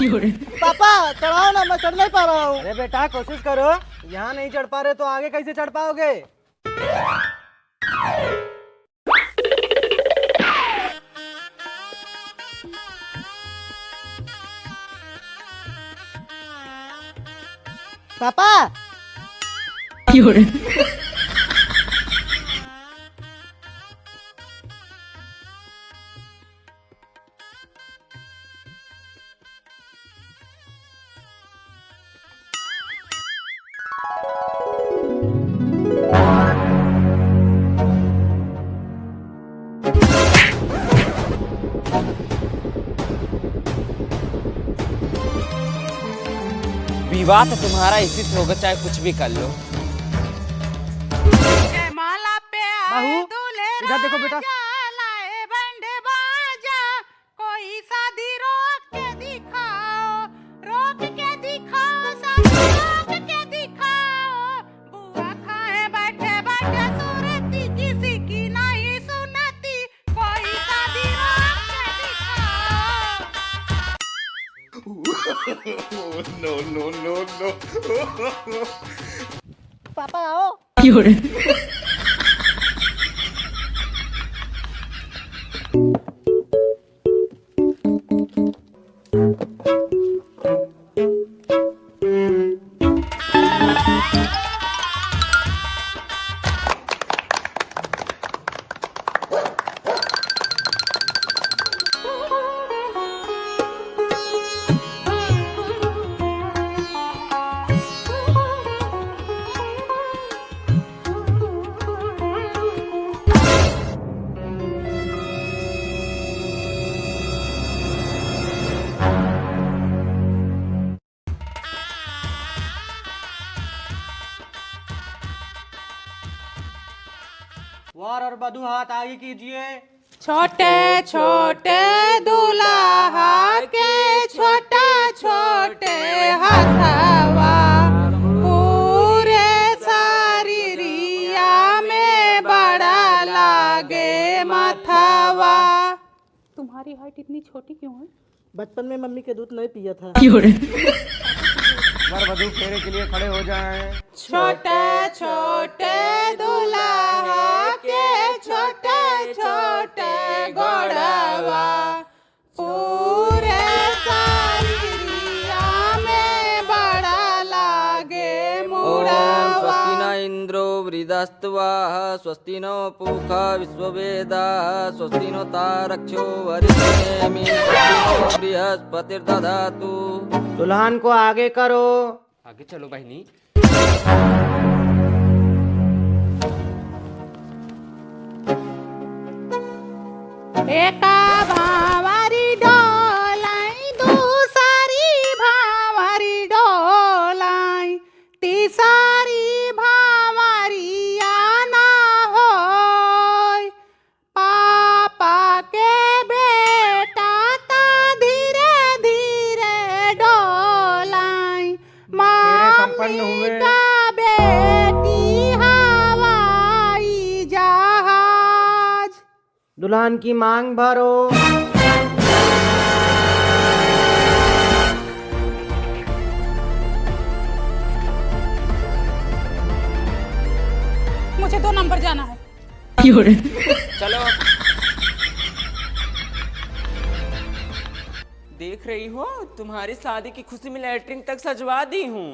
पापा चढ़ाओ ना, मैं चढ़ नहीं पा रहा हूँ। अरे बेटा कोशिश करो, यहाँ नहीं चढ़ पा रहे तो आगे कैसे चढ़ पाओगे। पापा विवाह तो तुम्हारा इसी से होगा, चाहे कुछ भी कर लो। बाहू इधर देखो बेटा। कोई शादी रोक के दिखाओ, रोक के दिखाओ, शादी रोक के दिखाओ। बुआ खाए बैठे बैठे सूरती, किसी की नहीं सुनती, कोई शादी रोक के दिखाओ। No, no, no, no. पापा आओ। वर और बधू हाथ आगे कीजिए। छोटे छोटे दूल्हा के छोटे छोटे हथवा, पूरे शरीरिया में बड़ा लागे मथवा। तुम्हारी हाइट इतनी छोटी क्यों है? बचपन में मम्मी के दूध नहीं पिया था। वर वधू फेरे के लिए खड़े हो जाएं। छोटे छोटे दूल्हा के छोटे छोटे गोड़वा, पूरे शरीरिया में बड़ा लागे मुड़वा। स्वस्ति न इंद्रो वृद्धस्त्वाः, स्वस्ति नो पूषा विश्ववेदाः, स्वस्ति नो तारक्षो वरिष्ठनेमि, बृहस्पतिर्दधातु। दुल्हन को आगे करो। आगे चलो बहनी। एका भावारी डोलाई, दूसरी भावारी डोलाई, तीसरी भावारी आना होय। पापा के बेटा ता धीरे धीरे डोलाई, संपन्न हुए। मामी का बेटी हवाई जहाज। दुल्हन की मांग भरो। मुझे 2 नंबर जाना है। चलो। देख रही हो, तुम्हारी शादी की खुशी में लैट्रिन तक सजवा दी हूँ।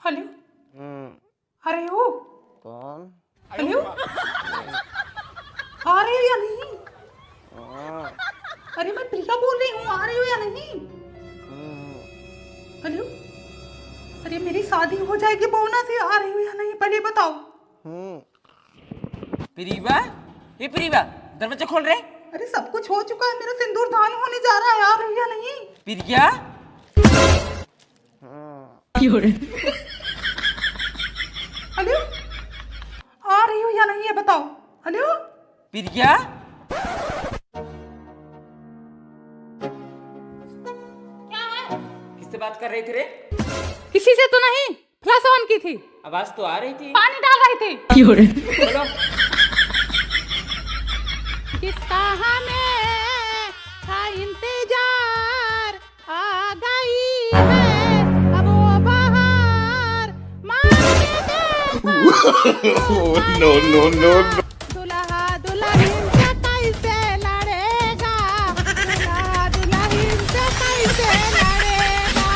हेलो, अरे हो कौन? हेलो, आ रहे हो या नहीं? अरे मैं प्रिया बोल रही हूँ, आ रही हो या नहीं? हेलो, अरे मेरी शादी हो जाएगी बोना से, आ रही हो या नहीं पहले बताओ। प्रीवा, ये प्रीवा दरवाजा खोल रहे। अरे सब कुछ हो चुका है, मेरा सिंदूर दान होने जा रहा है, आ रही है नहीं? प्रिया हेलो, आ रही हो या नहीं है बताओ। हेलो प्रिया किससे बात कर रही थी रे? किसी से तो नहीं, फ्लैश ऑन की थी, आवाज तो आ रही थी। पानी डाल रही थी। बोलो। किसका हमें था इंतजार, आ गई है अब वो बहार, मान के देखो दुल्हा दुल्हन से कैसे लड़ेगा, दुल्हा दुल्हन से कैसे लड़ेगा।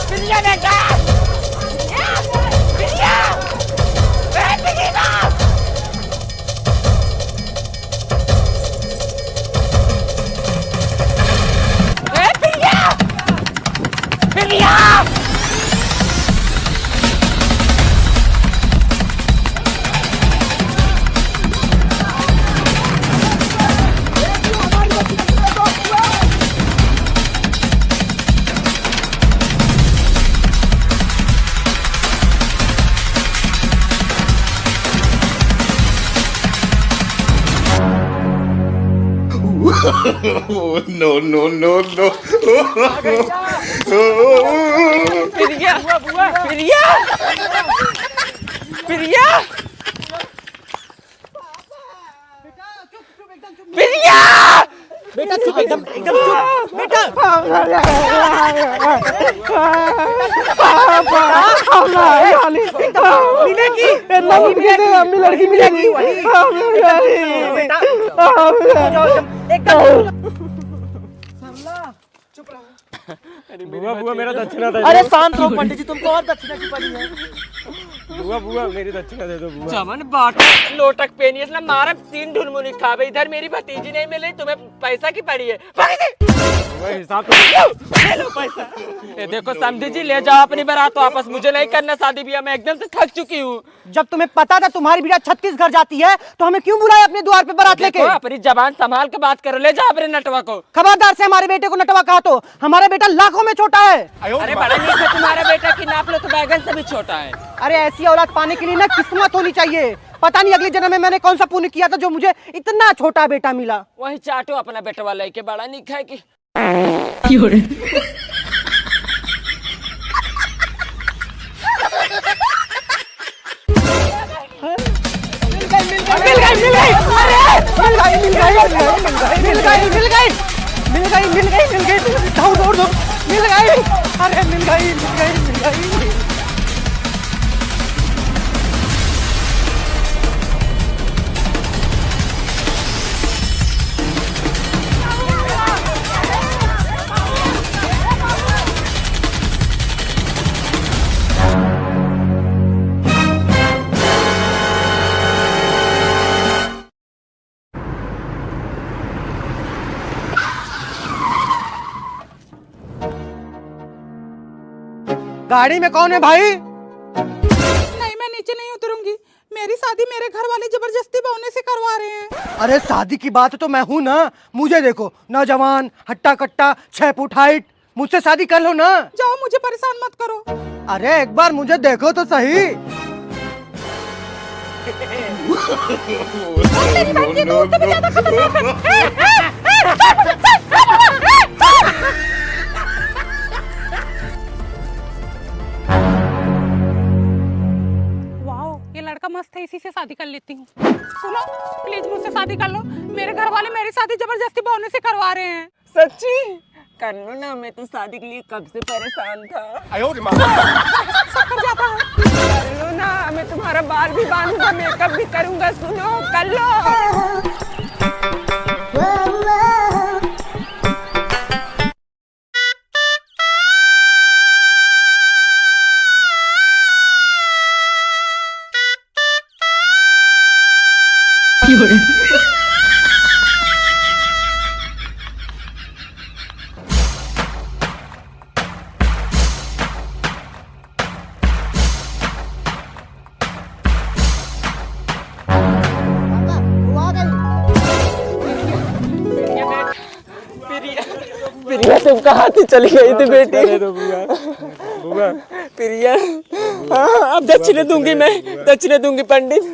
प्रिया प्रिया प्रिया प्रिया बेटा चुप, एकदम एकदम चुप बेटा। मिलेगी मम्मी लड़की मिलेगी बेटा, एकदम बुआ मेरा दक्षिणा दे अरे शांत रहो पंडित जी, तुमको और दक्षिणा की पड़ी है। बुआ मेरी दक्षिणा दे दो बुआ। चमन बाट लोटक पेनियस ना मारा 3 ढुलमुनी खावे, इधर मेरी भतीजी नहीं मिली, तुम्हें पैसा की पड़ी है। हिसाब तो ले लो पैसा। ये देखो समझी जी, ले जाओ अपनी बारात वापस, मुझे नहीं करना शादी ब्याह, मैं एकदम से थक चुकी हूँ। जब तुम्हें पता था तुम्हारी बिटिया 36 घर जाती है तो हमें क्यों बुलाया अपने द्वार पे बारात लेके? अपनी जबान संभाल के बात करो, ले जाओ अपने नटवा को। खबरदार से हमारे बेटे को नटवा कहा तो, हमारा बेटा लाखों में छोटा है। अरे बड़ा नीच है तुम्हारा बेटा कि नाप लो तो बैगन से भी छोटा है। अरे ऐसी औलाद पाने के लिए ना किस्मत होनी चाहिए। पता नहीं अगले जन्म में मैंने कौन सा पुण्य किया था जो मुझे इतना छोटा बेटा मिला। वही चाटो अपना बेटवा लेके, बड़ा नहीं खाए की। गाड़ी में कौन है भाई? नहीं, मैं नीचे नहीं उतरूंगी, मेरी शादी मेरे घर वाले जबरदस्ती बहने से करवा रहे हैं। अरे शादी की बात तो मैं हूँ ना, मुझे देखो नौजवान हट्टा कट्टा 6 फुट हाइट, मुझसे शादी कर लो ना। जाओ, मुझे परेशान मत करो। अरे एक बार मुझे देखो तो सही। ये लड़का मस्त है, इसी से शादी कर लेती हूँ। सुनो प्लीज मुझसे शादी कर लो, मेरे घर वाले मेरी शादी जबरदस्ती बहने से करवा रहे हैं। सच्ची कर लो ना, मैं तो शादी के लिए कब से परेशान था। सब कर जाता है। कर लो ना, मैं तुम्हारा बाल भी बांधूंगा, मेकअप भी करूंगा। सुनो कर लो। कहाँ थी, चली गई थी बेटी। दे दो बुआ, बुआ। प्रिया, हाँ अब दक्षिणा दूंगी, मैं दक्षिणा दूंगी पंडित।